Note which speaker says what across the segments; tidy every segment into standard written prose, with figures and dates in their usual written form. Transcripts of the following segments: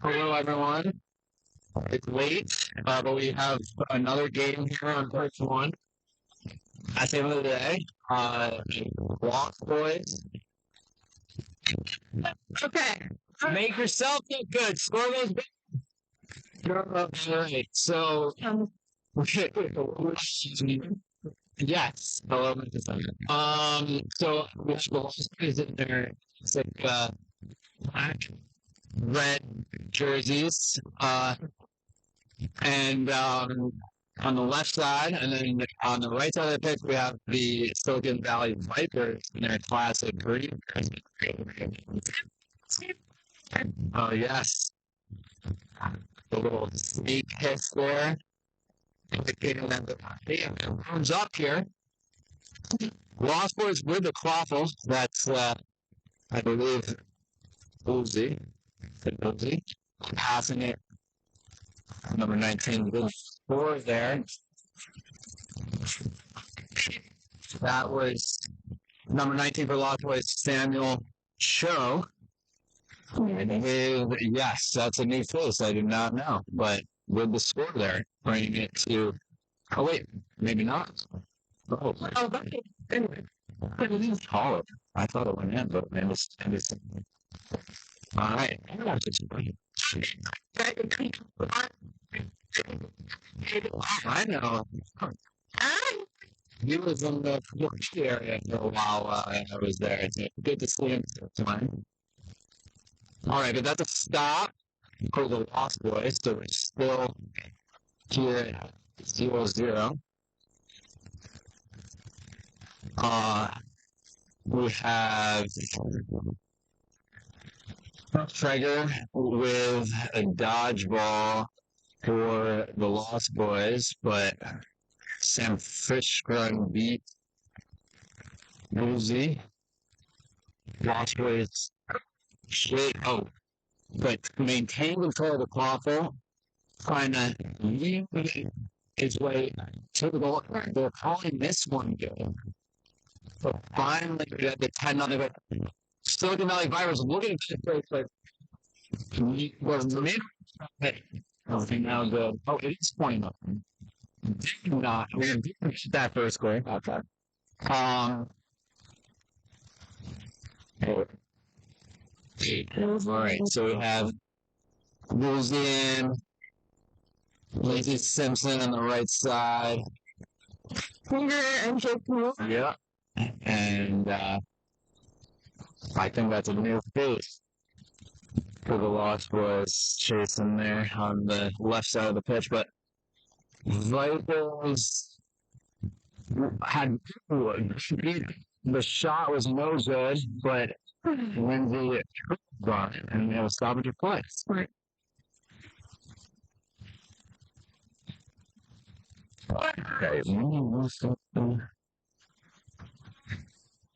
Speaker 1: Hello, everyone. It's late, but we have another game here on Perch One. At the end of the day, Lost Boys. Okay. Make yourself look good. Score those. All right. So, yes. Hello, Mr. Simon. So we have the Lost Boys in there. It's like black, red jerseys. And on the left side, and then on the right side of the pitch, we have the Silicon Valley Vipers in their classic green. Oh, yes. The little sneak hiss there. Indicating that the comes up here. Lost Boys with the Quaffle. That's, I believe, Uzi. Passing it. Number 19, good score there. That was number 19 for Lost Boys, Samuel Cho. Yes, that's a new face. I did not know. But with the score there, bringing it to. Oh, wait, maybe not. Oh, anyway. Taller. I thought it went in, but maybe it's. All right. I know. He was in the PhD area for a while I was there. It's good to see him sometime. All right, but that's a stop for the Lost Boys, so we're still here at 0-0. We have Traeger with a dodgeball for the Lost Boys, but Sam Fishburne beat Uzi. Lost Boys. Oh, but maintain control of the Quaffle, trying to lead his way to the goal. They're calling this one good. But finally, the 10-0. Silicon Valley Virus looking at the place, but he was mid. Okay, now good. Oh, it is 20-0. Did not. We didn't that first score. Okay. All right, so we have Louisiana, Lazy Simpson on the right side. Yeah. And I think that's a new face for the Lost Boys chasing there on the left side of the pitch. But Vipers had the shot was no good, but Lindsay got it, and it was stoppage of play. Okay. Yeah.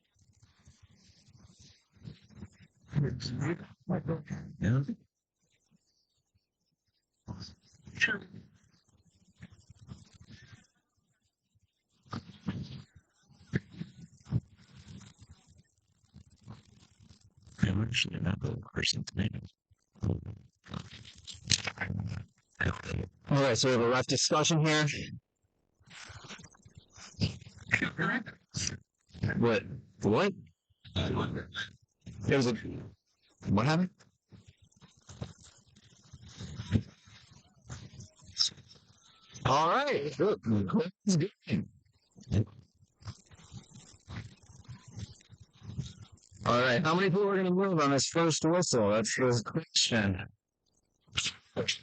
Speaker 1: I'm actually not the person's name. All right, so we have a rough discussion here. What? What? It was a. What happened? All right. Good. That's good. All right. How many people are going to move on this first whistle? That's the question. First.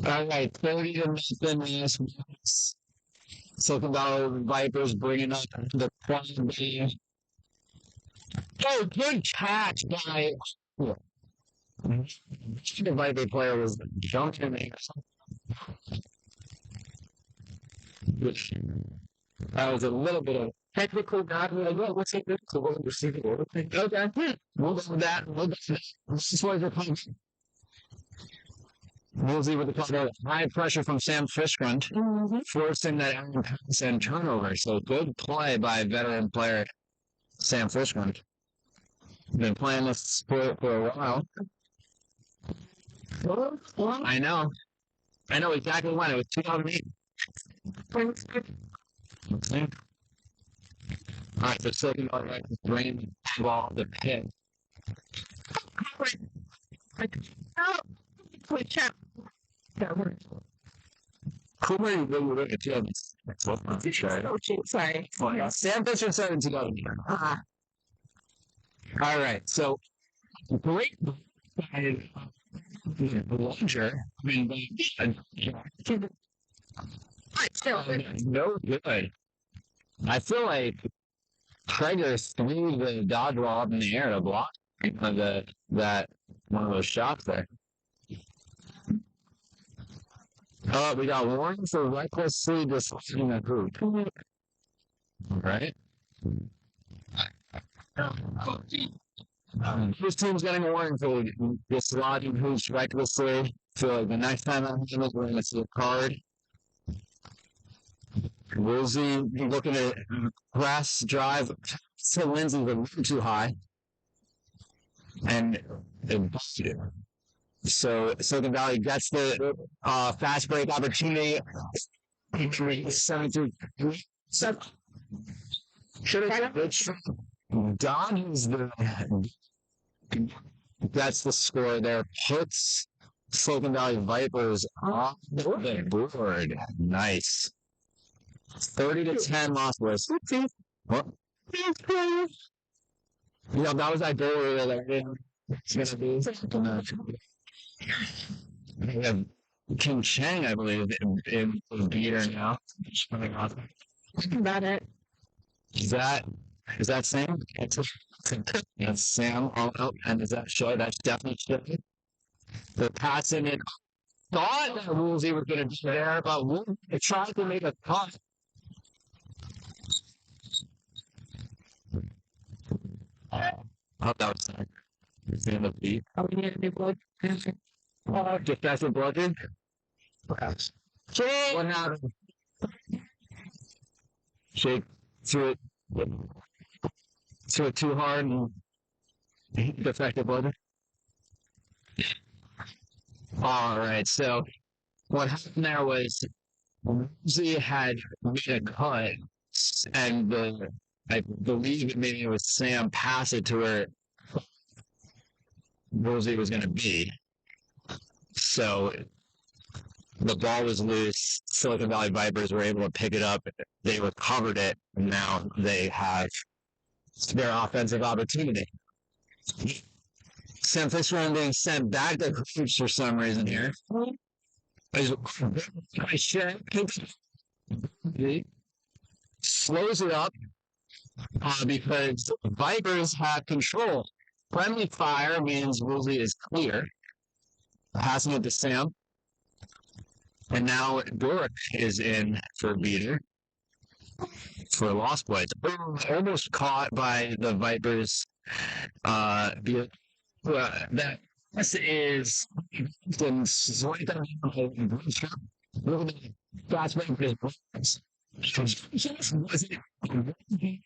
Speaker 1: All right. 30 to nothing last minutes. Silicon Valley Vipers bringing up the prime game. Oh, good catch by. The Viper player was jumping in. That was a little bit of technical bad. What's it? So what was receiving order thing? Okay, we'll go with that. This is why they're coming. Woolsey with the cover, high pressure from Sam Fishkind, forcing that Aaron pass and turnover. So good play by veteran player Sam Fishkind. Been playing this sport for a while. I know exactly when. It was 2008. Okay. All right, so Silicon Valley right to bring the ball to the pit. Cooper, you really look at 2000. Sorry. Sam Fisher said in 2000. All right, so great by Blunger. I mean, no good. I feel like Traeger threw the dodgeball up in the air to block that one of those shots there. Oh, we got warning for recklessly dislodging a hoop. Right? This team's getting a warning for dislodging hoops recklessly. So the next time I'm going to see a card. Woolsey looking at press drive to Lindsay, but a little too high. And it busted it. So Silicon Valley gets the fast break opportunity. 7-3. Should have Don is that's the score there. Puts Silicon Valley Vipers off the board. Nice. 30-10 lost was. What? Yeah, that was that goal earlier that it's gonna be. We have King Chang, I believe, in beater now. About it. Is that Sam? That's Sam. Oh, and is that Shoy? That's definitely Shoy. The passing it. Thought that Woolsey was going to be there, but Woolsey tried to make a cut. Oh, that was Sam. It's in the beat. Oh, we need a new blood. Defensive bludgeon? Perhaps. What happened? Shake threw it too hard and defective bludgeon. All right, so what happened there was Woolsey had made a cut, and I believe maybe it was Sam passed it to where Woolsey was going to be. So the ball was loose. Silicon Valley Vipers were able to pick it up. They recovered it, and now they have their offensive opportunity. Sam Fisher being sent back to hoops for some reason here. Slows it up because Vipers have control. Friendly fire means Woolsey is clear. Passing it to Sam. And now Doric is in for beater. For Lost Boys. Almost caught by the Vipers. That this is that's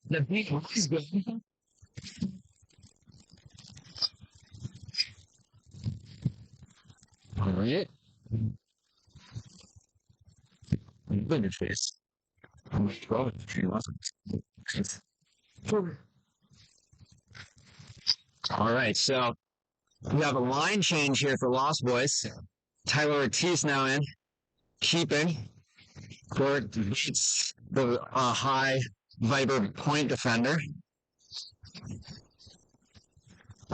Speaker 1: the beat was good. All right. Good face. All right, so we have a line change here for Lost Boys. Tyler Ortiz now in, keeping. Court beats the high Viper point defender.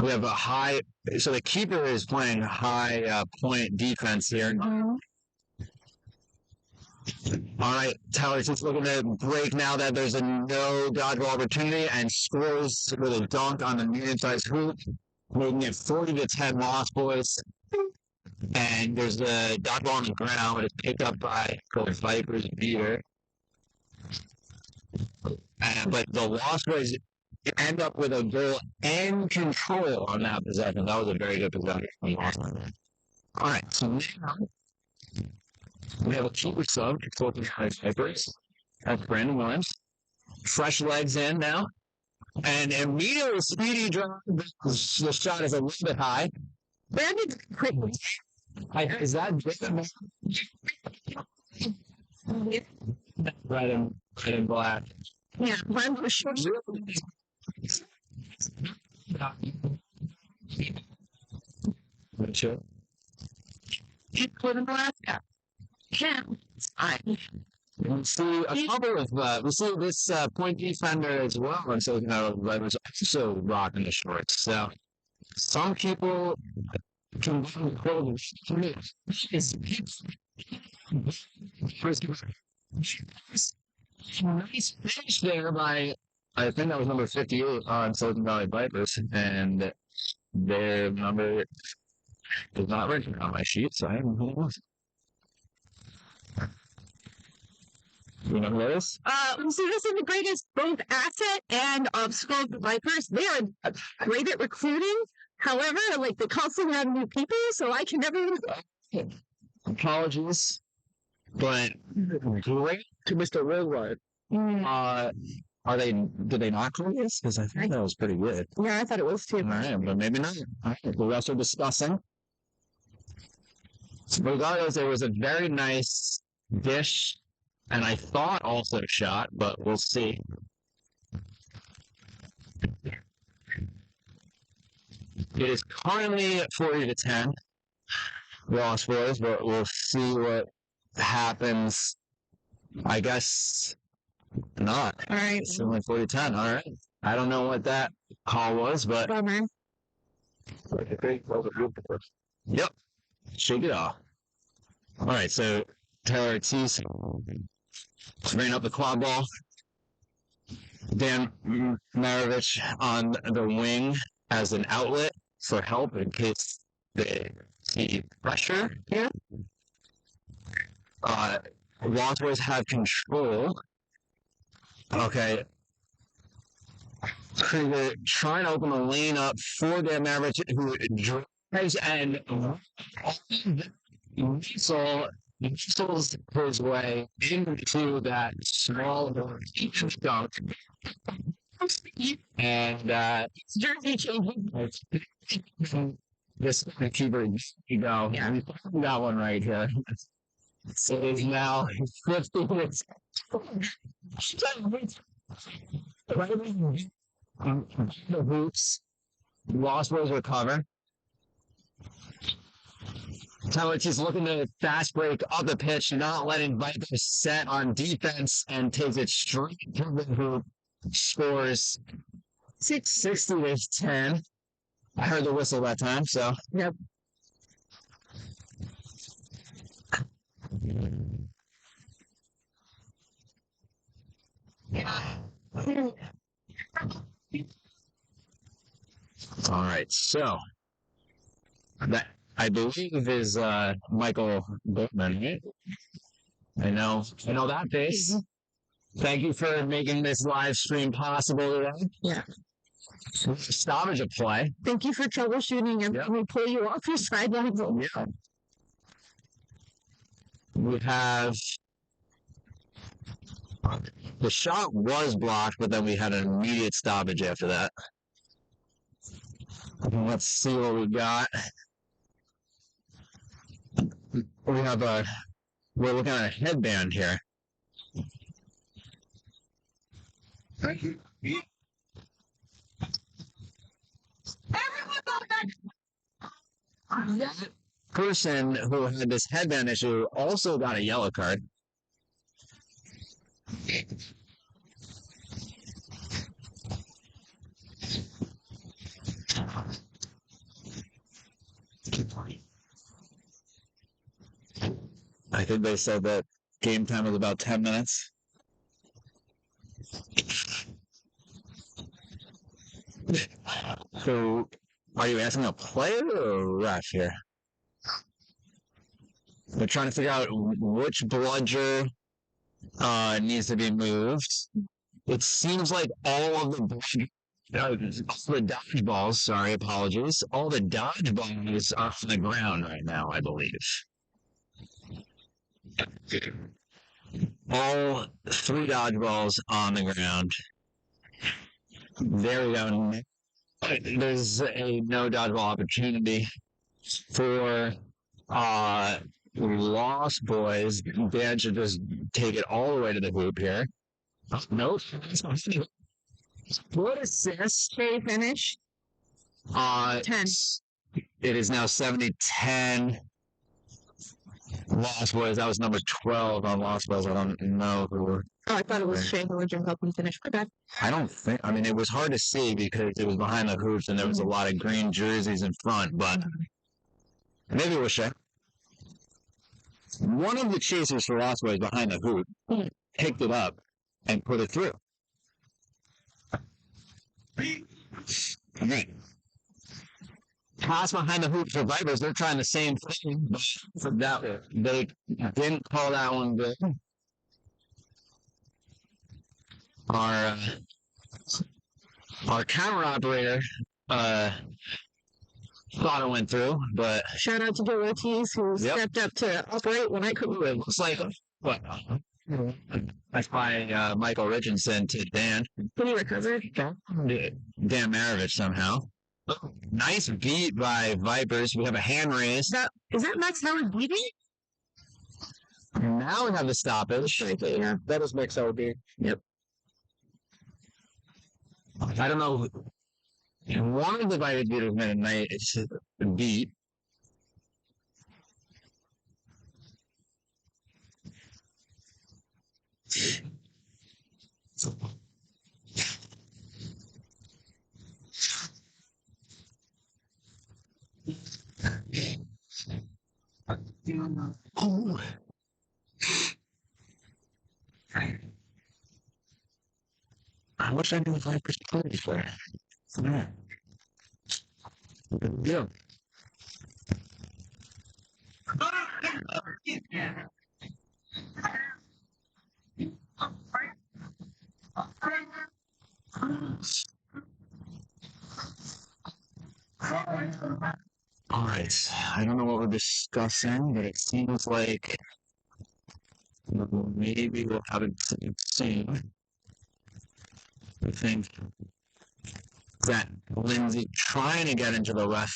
Speaker 1: We have a high, so the keeper is playing high point defense here. All right, Tyler's just looking to break now that there's a no dodgeball opportunity and scores with a dunk on the medium-sized hoop, making it 40-10 Lost Boys. And there's a dodgeball on the ground, but it's picked up by the Vipers beater. But the Lost Boys end up with a goal and control on that possession. That was a very good possession from Lost Boys. All right, so now we have a keeper sub for the Vipers. That's Brandon Williams. Fresh legs in now. And immediately Speedy drop. The shot is a little bit high. Brandon's quickly. Is that red and black? Yeah, mine was short. Sure. He put in Alaska. Yeah, it's fine. We see a couple of we see this point defender as well, and so was also rocking the shorts. So some people can go nice finish there by I think that was number 58 on Silicon Valley Vipers, and their number is not written on my sheet, so I don't know who it was. You know who that is?
Speaker 2: So this is the greatest both asset and obstacle of the Vipers. They are great at recruiting. However, like they constantly have new people, so I can never.
Speaker 1: Apologies, but great to Mr. Worldwide. Are they? Did they not call this? Because I think that was pretty good.
Speaker 2: Yeah, I thought it was too.
Speaker 1: All right, but maybe not. All right, we're also discussing. Regardless, it was a very nice dish, and I thought also shot, but we'll see. It is currently 40-10, Lost Boys, but we'll see what happens. I guess not.
Speaker 2: All right.
Speaker 1: It's only 40-10. All right. I don't know what that call was, but.
Speaker 2: Bummer.
Speaker 1: Yep. Shake it off. All right. So Taylor Ortiz ran up the quad ball. Dan Maravich on the wing as an outlet for help in case they see pressure here. Lost Boys have control. Okay. Krieger trying to open the lane up for Dan Maravich, who drives and whistles his way into that small dunk. And jersey changing. This keeper, you know, we got one right here. So it is now 50 minutes. The hoops. Lost Boys recover. Telich looking to fast break up the pitch, not letting Vipers set on defense, and takes it straight to the hoop. Scores 60-10. I heard the whistle that time, so.
Speaker 2: Yep.
Speaker 1: All right, so that I believe is Michael Boatman, right? I know that face. Thank you for making this live stream possible today.
Speaker 2: Yeah.
Speaker 1: Stoppage of play.
Speaker 2: Thank you for troubleshooting and let me pull you off your sidelines.
Speaker 1: Yeah. We have the shot was blocked, but then we had an immediate stoppage after that. Let's see what we got. We have we're looking at a headband here. That person who had this headband issue also got a yellow card. I think they said that game time was about 10 minutes. So, are you asking a player or a ref here? They're trying to figure out which bludger needs to be moved. It seems like all of the the dodgeballs, sorry, apologies. All the dodgeballs are on the ground right now, I believe. All 3 dodgeballs on the ground. There we go. There's a no dodgeball opportunity for Lost Boys. Dan should just take it all the way to the hoop here. Nope. What assist?
Speaker 2: They finish 10.
Speaker 1: It is now 70-10. Lost Boys. That was number 12 on Lost Boys. I don't know who.
Speaker 2: Oh, I thought it was Shea Religion helping finish. My bad.
Speaker 1: I don't think. I mean, it was hard to see because it was behind the hoops and there was a lot of green jerseys in front, but maybe it was Shea. One of the chasers for Lost Boys behind the hoop picked it up and put it through. Okay. Pass behind the hoop for Vipers. They're trying the same thing, but for that, they didn't call that one good. Our camera operator thought it went through, but
Speaker 2: Shout out to Joe Ortiz who stepped up to operate when I couldn't.
Speaker 1: it looks like what? That's by Michael Richardson to Dan.
Speaker 2: Can you recover?
Speaker 1: Dan Maravich somehow. Nice beat by Vipers. We have a hand raise.
Speaker 2: Is that Max Howard beating?
Speaker 1: Now we have the stoppage.
Speaker 2: Yeah.
Speaker 1: That is Max Howard beat. Yep. I don't know. One of the Vipers beaters made a nice beat. Oh. I wish I knew the Vipers played before. Yeah. Yeah. All right. I don't know what we're discussing, but it seems like maybe we'll have it soon. I think that Lindsay trying to get into the ref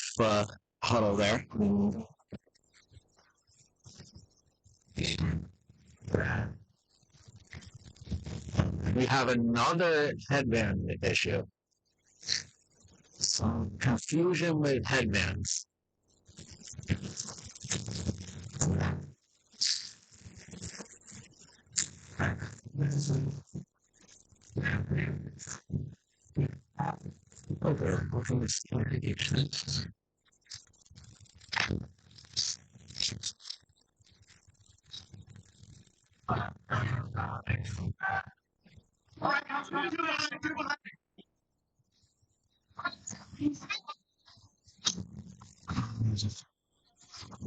Speaker 1: huddle there. We have another headband issue. Some confusion with headbands. Okay, we'll start again.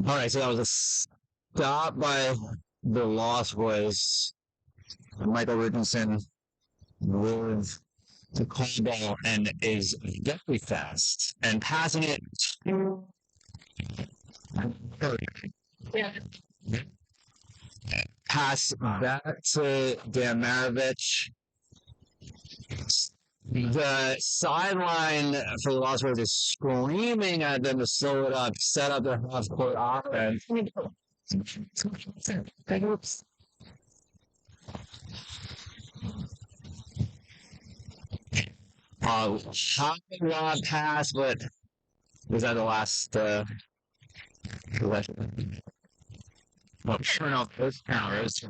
Speaker 1: All right, so that was a stop by the Lost Boys. Michael Richardson with the call ball and is very fast and passing it to pass back to Dan Maravich. The sideline for the Lost Boys is screaming at them to slow it up, set up their half-court offense. High rod pass, but was that the last possession? Well, turn off those counters.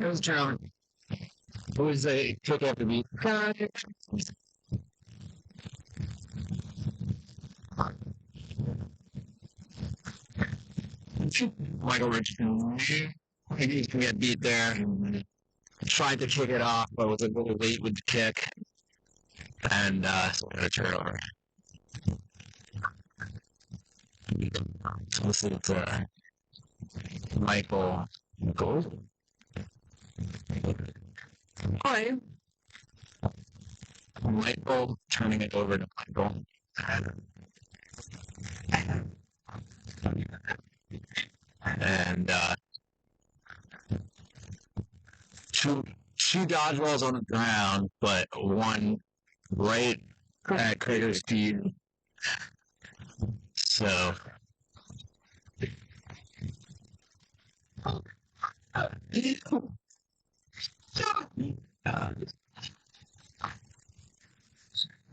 Speaker 1: Those turn. Who was a kick after beat? Michael Richardson knew he was going to get beat there. Tried to kick it off, but was a little late with the kick. And a turnover. This is Michael Gold.
Speaker 2: Hi.
Speaker 1: Michael, turning it over to Michael. And two dodgeballs on the ground, but one right at Crater's feet. So all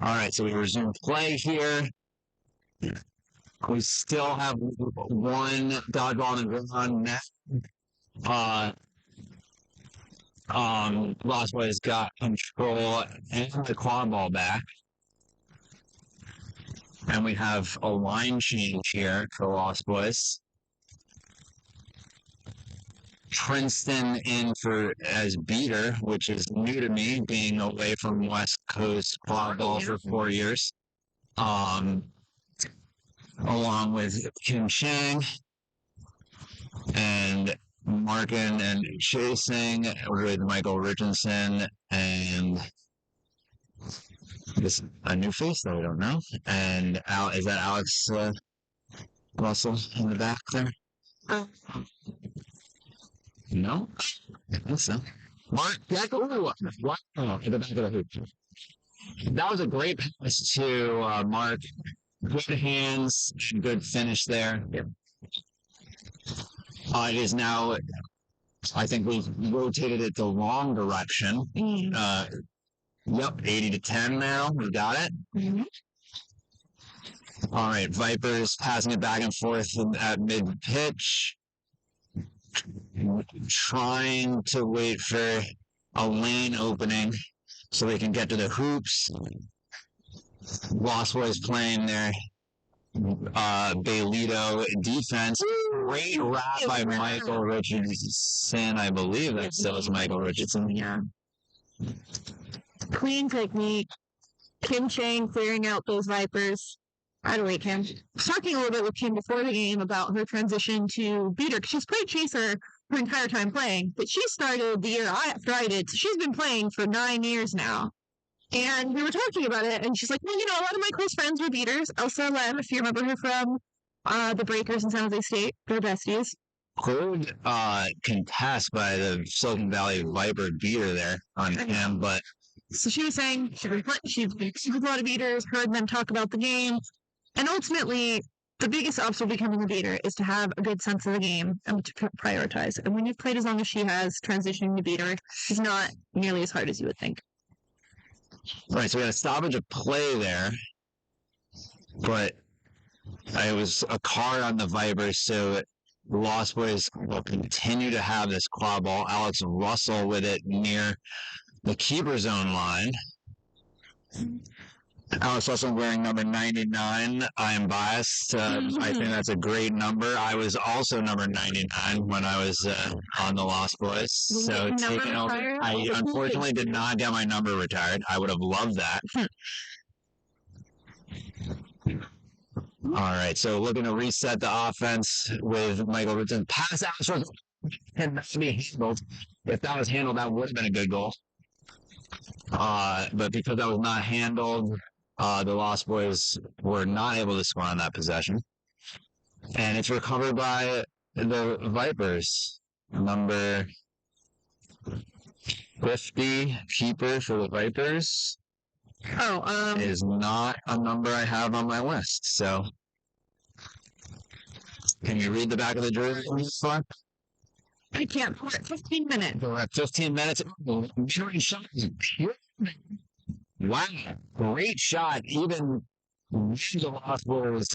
Speaker 1: right, so we resume play here. We still have one dodgeball on the ground. Lost Boys got control and the quad ball back. And we have a line change here for Lost Boys. Princeton in for as beater, which is new to me, being away from West Coast quad ball for 4 years. Along with Kim Chang and Markin and chasing with Michael Richardson and this a new face that I don't know. And is that Alex Russell in the back there? No, I think so. Mark, what? Oh, in the back of the hoop. That was a great pass to Mark. Good hands, good finish there. Yep. It is now, I think we've rotated it the wrong direction. Yep, 80-10 now. We got it. Mm-hmm. All right, Vipers passing it back and forth at mid-pitch. Trying to wait for a lane opening so they can get to the hoops. Lost Boys playing their Baylito defense. Great wrap by Michael Richardson. I believe that still is Michael Richardson.
Speaker 2: Yeah. Clean technique. Kim Chang clearing out those Vipers. I don't like Kim. I was talking a little bit with Kim before the game about her transition to beater, because she's played chaser her entire time playing, but she started the year after I did, so she's been playing for 9 years now. And we were talking about it, and she's like, well, a lot of my close friends were beaters. Elsa Lem, if you remember her from the Breakers in San Jose State, they're besties.
Speaker 1: Good contest by the Silicon Valley Viper beater there on him, but...
Speaker 2: So she was saying she's with a lot of beaters, heard them talk about the game, and ultimately, the biggest obstacle becoming a beater is to have a good sense of the game and to prioritize. And when you've played as long as she has, transitioning to beater is not nearly as hard as you would think.
Speaker 1: Right, so we had a stoppage of play there, but it was a card on the Vipers, so the Lost Boys will continue to have this quad ball. Alex Russell with it near the keeper zone line. Alex Russell wearing number 99. I am biased. I think that's a great number. I was also number 99 when I was on the Lost Boys. So taking over. I unfortunately did not get my number retired. I would have loved that. All right, so looking to reset the offense with Michael Richardson. Pass Alex Russell and not be handled. If that was handled, that would have been a good goal. But because that was not handled, the Lost Boys were not able to score on that possession. And it's recovered by the Vipers. Number 50, keeper for the Vipers. Is not a number I have on my list. So, can you read the back of the jersey?
Speaker 2: I can't. We're at 15 minutes.
Speaker 1: We're at 15 minutes. Pure shot is pure. Wow, great shot. Even the Lost Boys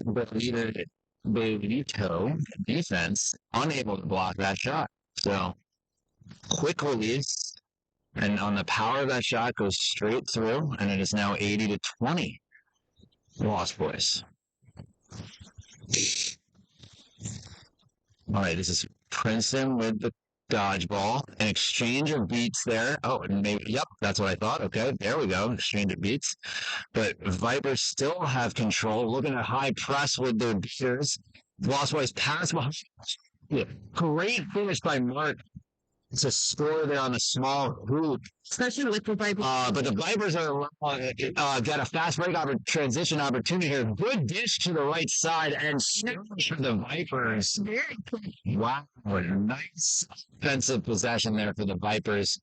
Speaker 1: Baylito defense unable to block that shot. So quick release, and on the power of that shot goes straight through, and it is now 80-20. Lost Boys. All right, this is Princeton with the dodgeball. An exchange of beats there. Oh, and maybe, yep, that's what I thought. Okay, there we go. Exchange of beats. But Vipers still have control. Looking at high press with their beaters. Lost Boys pass behind. Yeah. Great finish by Mark to score there on a small hoop.
Speaker 2: Especially with the Vipers.
Speaker 1: But the Vipers are got a fast break transition opportunity here. Good dish to the right side and for the Vipers.
Speaker 2: Very quick.
Speaker 1: Wow, nice offensive possession there for the Vipers.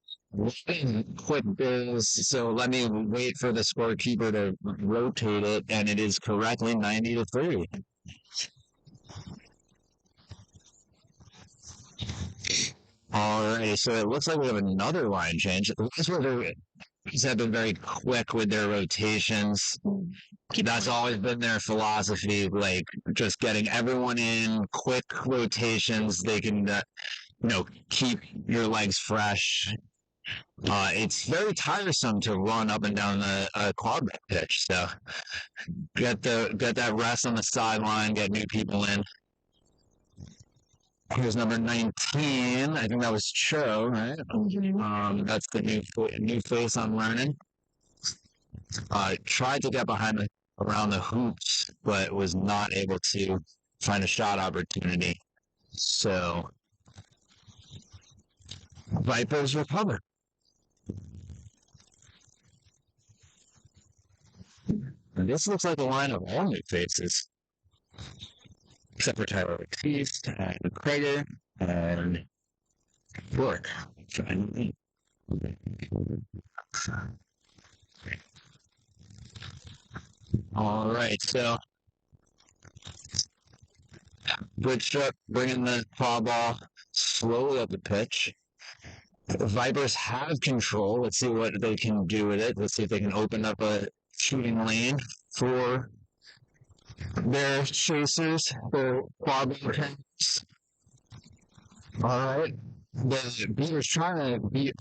Speaker 1: Quick bills, so let me wait for the scorekeeper to rotate it, and it is correctly 90-3. Alrighty, so it looks like we have another line change. That's where they have been very quick with their rotations. That's always been their philosophy, like just getting everyone in, quick rotations. They can, keep your legs fresh. It's very tiresome to run up and down the quad pitch. So get that rest on the sideline, get new people in. Here's number 19. I think that was Cho, right? That's the new face I'm learning. Tried to get around the hoops, but was not able to find a shot opportunity. So Vipers recover. And this looks like a line of all new faces. Except for Tyler Ortiz and Krager and Rourke. All right, so Bridgestrup bringing the foul ball slowly up the pitch. The Vipers have control. Let's see what they can do with it. Let's see if they can open up a shooting lane for their chasers, their quad attacks. All right. The Beavers trying to beat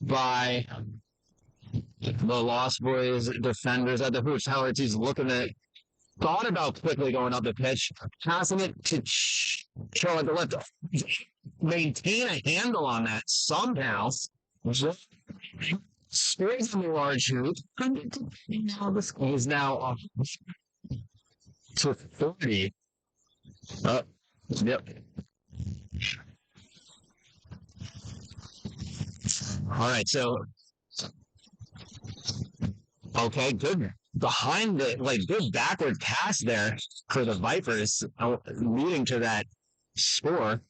Speaker 1: by the Lost Boys defenders at the hoops. Howard he's looking at, thought about quickly going up the pitch, passing it to Cho at the left. Maintain a handle on that somehow. Sprays on the large hoop. He's now up to 30. Yep. All right, so okay, good behind the good backward pass there for the Vipers, leading to that score.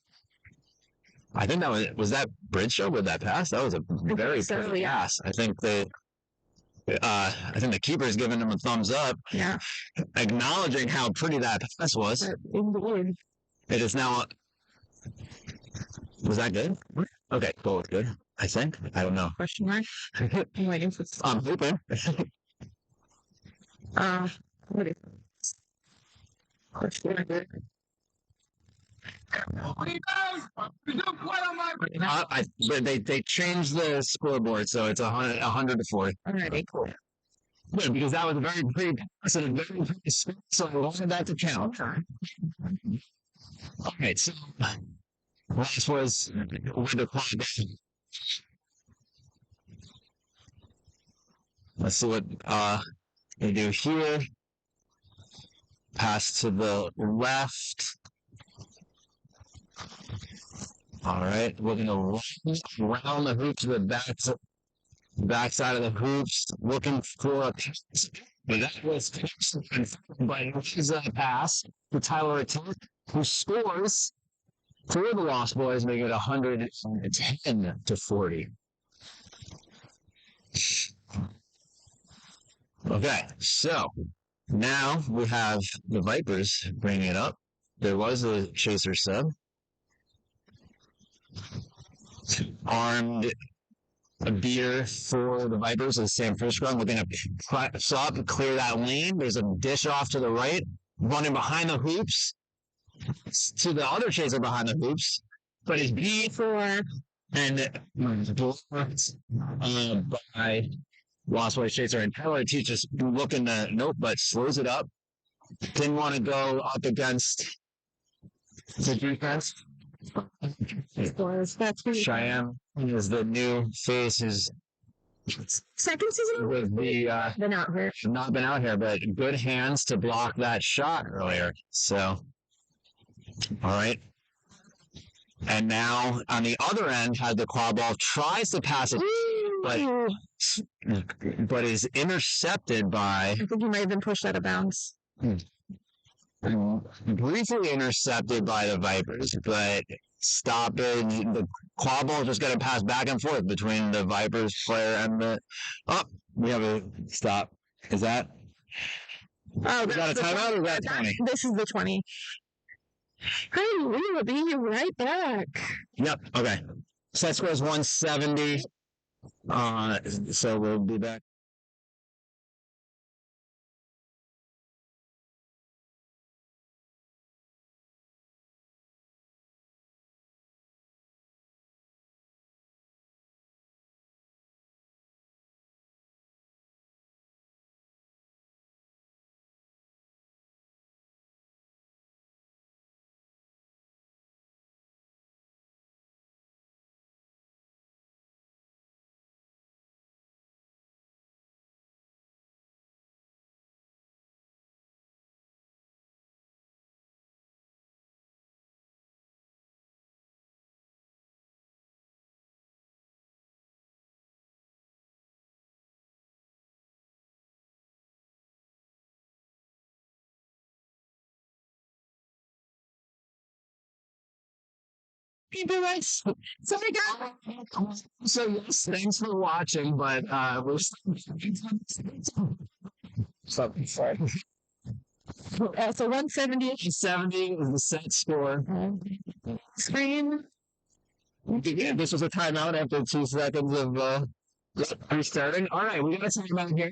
Speaker 1: I think that was that Bridgestrup with that pass. That was a very good pass. I think the keeper's giving him a thumbs up.
Speaker 2: Yeah.
Speaker 1: Acknowledging how pretty that pass was. It is now. Was that good? Okay, goal was good. I think. I don't know.
Speaker 2: Question mark. I'm waiting for.
Speaker 1: I'm hoping.
Speaker 2: What is it?
Speaker 1: They changed the scoreboard, so it's 100-40.
Speaker 2: Alrighty, cool.
Speaker 1: Good, because that was a very pretty pass and a very pretty spin, so I wanted that to count. All right, so last was with the quad. Let's see what they do here. Pass to the left. All right, we're going to round the hoops to the backside of the hoops, looking for a pass. But that was by his pass to Tyler Ortiz, who scores for the Lost Boys, making it 110-40. Okay, so now we have the Vipers bringing it up. There was a chaser sub. Armed a beer for the Vipers is Sam Fishgrum looking to stop and clear that lane. There's a dish off to the right, running behind the hoops to the other chaser behind the hoops, but is beat for and blocked by Lost Boys chaser, and Tyler T just looking to but slows it up. Didn't want to go up against the defense. Cheyenne is the new face. His
Speaker 2: second season
Speaker 1: with the
Speaker 2: been out here.
Speaker 1: Not been out here, but good hands to block that shot earlier. So, all right. And now on the other end, had the claw ball, tries to pass it,
Speaker 2: Ooh.
Speaker 1: but is intercepted by,
Speaker 2: I think he might have been pushed out of bounds.
Speaker 1: briefly intercepted by the Vipers, but stoppage. The claw ball just got to pass back and forth between the Vipers player and the. Oh, we have a stop. Is that?
Speaker 2: Oh,
Speaker 1: Is that a timeout or is that 20?
Speaker 2: This is the 20. Hey, we will be right back.
Speaker 1: Yep. Okay. Set score is 170. So we'll be back. People, somebody got. So yes, thanks for watching, but we're something sorry.
Speaker 2: So 170
Speaker 1: 70 is the set score.
Speaker 2: screen.
Speaker 1: Yeah, this was a timeout after 2 seconds of restarting. All right, we got a timeout here.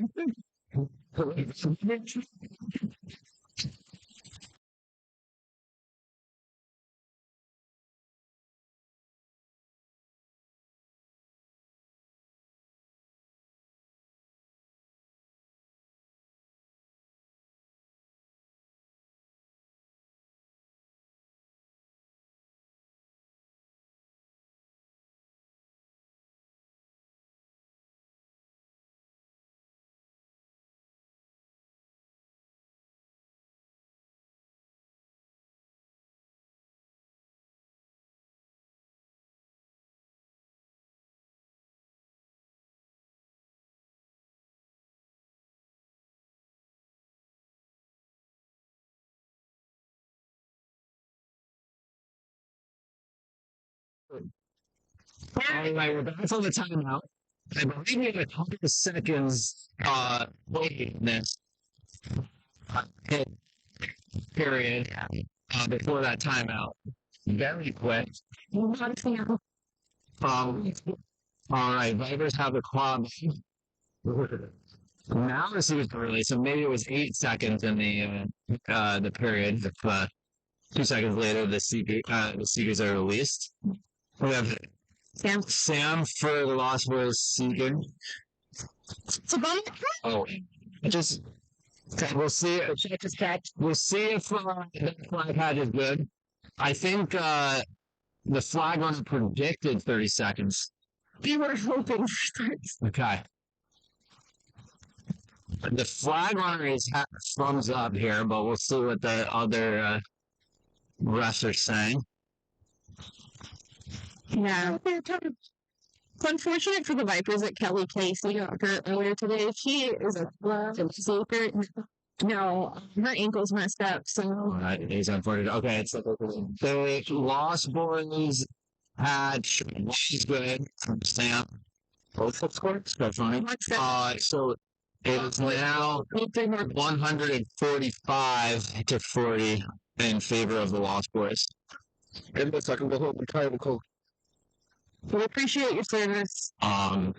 Speaker 1: Anyway, we're back from the timeout. I believe we have a couple of seconds waiting this hit period before that timeout. Very quick. All right, Vipers have the club. Now this is early, so maybe it was 8 seconds in the period. If 2 seconds later the Seekers are released. We have Sam for the Lost Boys Seeker. Oh, just okay, we'll see. We'll see if the flag pad is good. I think the flag runner predicted 30 seconds.
Speaker 2: We were hoping.
Speaker 1: Okay. The flag runner is thumbs up here, but we'll see what the other refs are saying.
Speaker 2: Yeah. It's unfortunate for the Vipers that Kelly Casey got hurt earlier today. She is a sleeper. No, her ankle's messed up. So
Speaker 1: He's unfortunate. Okay, it's the Lost Boys had she's good from Sam. Both scores. That's funny. So it is now 145 to 40 in favor of the Lost Boys. It looks like a little cool.
Speaker 2: we appreciate your service.
Speaker 1: I'm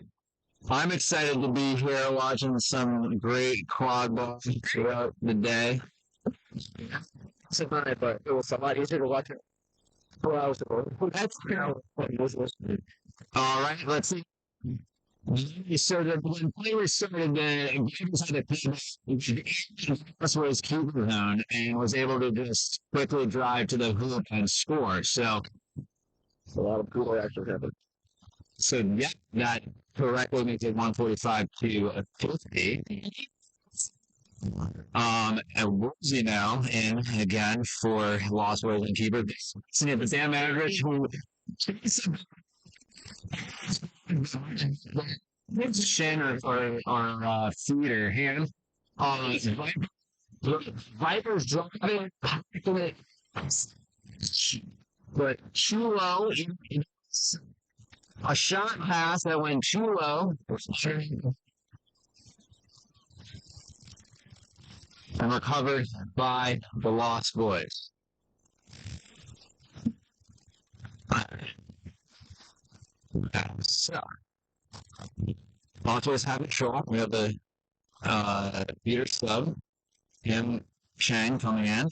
Speaker 1: excited to be here watching some great quad ball throughout the day. It's fine, but it was a lot easier to watch it 4 hours ago. That's all right. Let's see. So when players started, the games had a that's where his keeper zone and was able to just quickly drive to the hoop and score. So a lot of people actually happened. So yeah, that correctly makes it 145 to 50. And Woolsey now in again for Lost Boys and Keeper. See the Sam Aldrich who shin or feet or hand. Vipers driving, but too low. A shot pass that went too low. And recovered by the Lost Boys. So, Lost Boys have control. We have the Peter sub, him Chang coming in,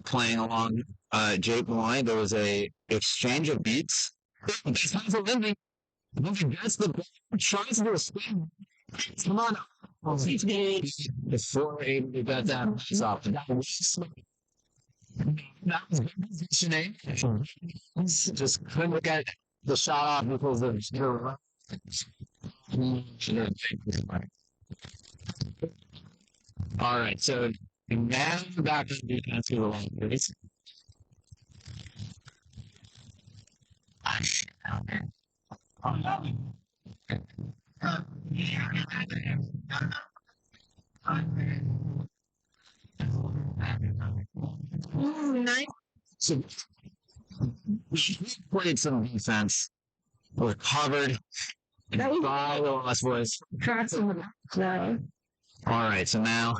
Speaker 1: playing along Jake Maloney. There was a exchange of beats. That's the tries to do a spin. Come on. Before able to get that off. That was good positioning. Just couldn't get the shot off because of your. All right, so now back to the defense for the Lakers.
Speaker 2: Nice.
Speaker 1: So we played some defense. We're covered by the Lost Boys. All right, so now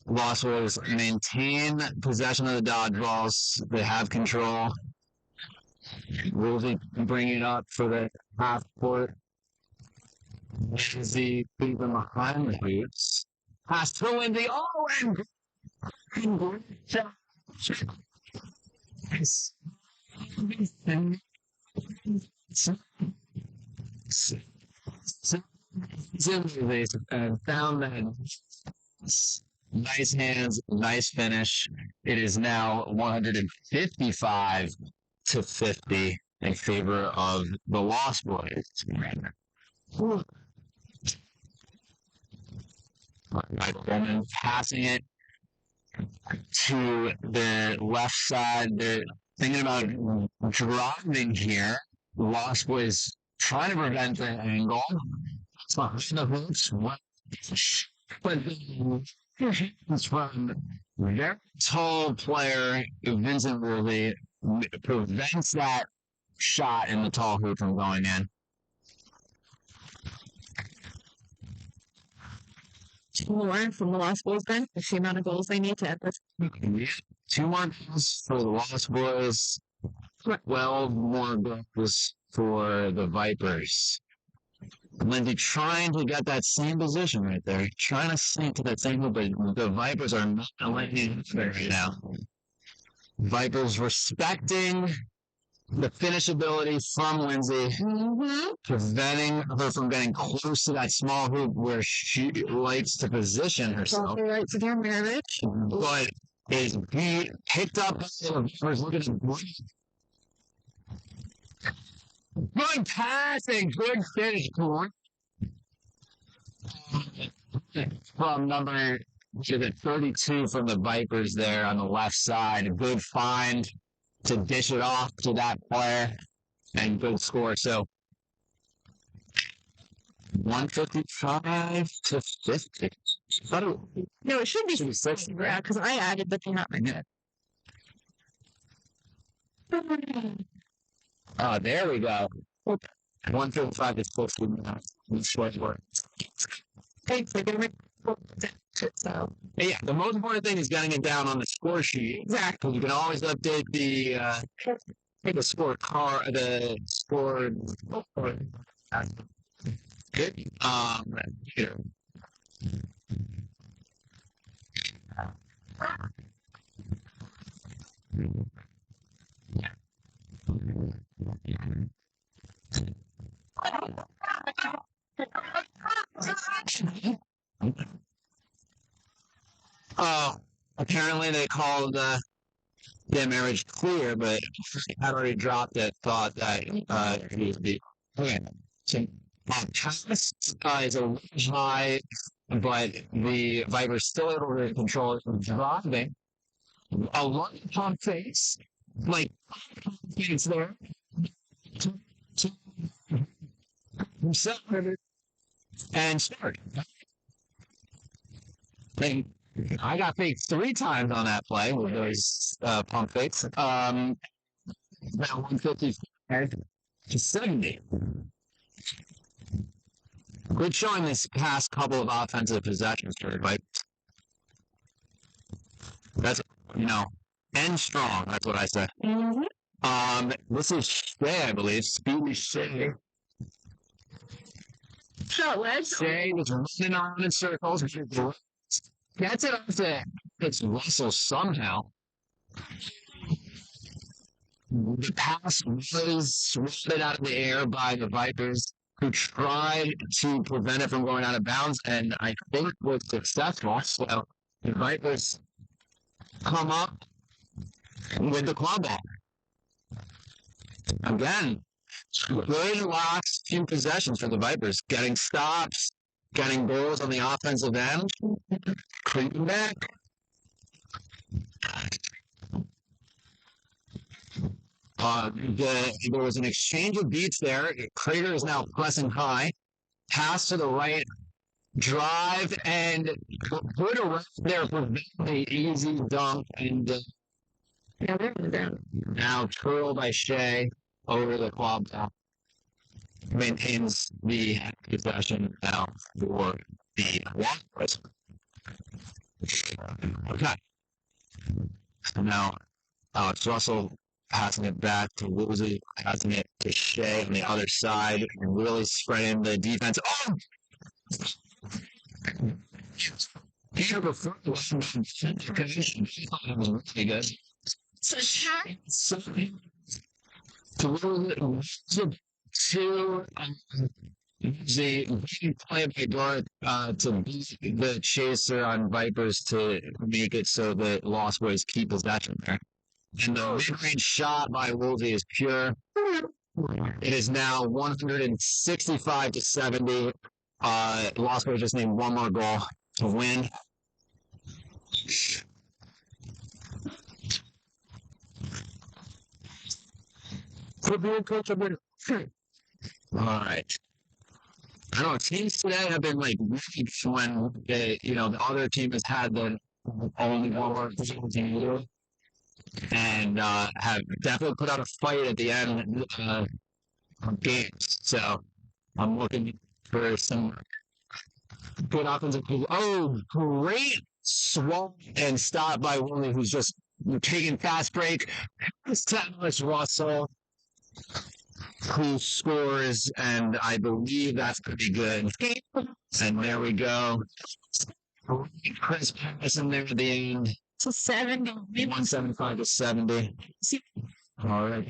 Speaker 1: Lost Boys maintain possession of the dodgeballs. They have control. Woolsey bringing it up for the half court. Lindsay beat them behind the hoops. Pass to Lindsay. Oh, and they found that nice hands, nice finish. It is now 155 to 50 in favor of the Lost Boys. Michael Bowman passing it to the left side. They're thinking about driving here. The Lost Boys trying to prevent the angle. It's not the hoops. But it's from a very tall player, Vincent Worley, prevents that shot in the tall hoop from going in.
Speaker 2: 2 more from the Lost Boys then. That's the amount of goals they need to end this.
Speaker 1: Yeah. 2 more goals for the Lost Boys. 12 more goals for the Vipers. Lindsay trying to get that same position right there. Trying to sink to that same hoop, but the Vipers are not letting it right now. Vipers respecting the finishability from Lindsay, preventing her from getting close to that small hoop where she likes to position herself.
Speaker 2: Right to their marriage.
Speaker 1: But is picked up by the Vipers. Look at it. Good passing, good finish, from number 32 from the Vipers there on the left side. A good find to dish it off to that player and good score. So 155 to 50.
Speaker 2: No, it should be 60. Yeah, because I added the thing up.
Speaker 1: Oh, there we go. 155 to 50.
Speaker 2: Thanks. They're going to so.
Speaker 1: Yeah, the most important thing is getting it down on the score sheet.
Speaker 2: Exactly.
Speaker 1: You can always update the score card, the score. Good. Here. Apparently they called their marriage clear, but had already dropped it. Thought that it would be okay. So pass is a high but the Vipers still able to control it from driving. A lot of pump fakes, like fakes there. Himself and scored. And I got faked 3 times on that play with those pump fakes. Now 155 to 70. Good showing this past couple of offensive possessions for the Vipers. That's, end strong. That's what I say.
Speaker 2: Mm-hmm.
Speaker 1: This is Shea, I believe. Speedy Shea.
Speaker 2: Shot legs.
Speaker 1: Shea was running on in circles. Gets it off to it's Russell somehow. The pass was swatted out of the air by the Vipers, who tried to prevent it from going out of bounds, and I think was successful. So the Vipers come up with the club ball. Again, good last few possessions for the Vipers, getting stops, getting goals on the offensive end, creeping back. There was an exchange of beats there. Crater is now pressing high. Pass to the right. Drive and put a ref there for the easy dunk. And now twirl by Shea over the club. Maintains the possession now for the Walkers. Okay. So now Alex Russell passing it back to Woolsey, passing it to Shea on the other side, and really spreading the defense. Oh! Peter before was really good. To the play by Garth to beat the chaser on Vipers to make it so the Lost Boys keep possession there. And the mid-range shot by Woolsey is pure. It is now 165 to 70. Lost Boys just need one more goal to win. All right. I don't know. Teams today have been like weak when the other team has had the only one more team and have definitely put out a fight at the end of games. So I'm looking for some good offensive. Oh, great swap and stop by Willie, who's just taking fast break. It's Alex Russell, who scores, and I believe that's going to be good. And there we go. Chris Patterson there at the end.
Speaker 2: So 70.
Speaker 1: 175 to 70. All right.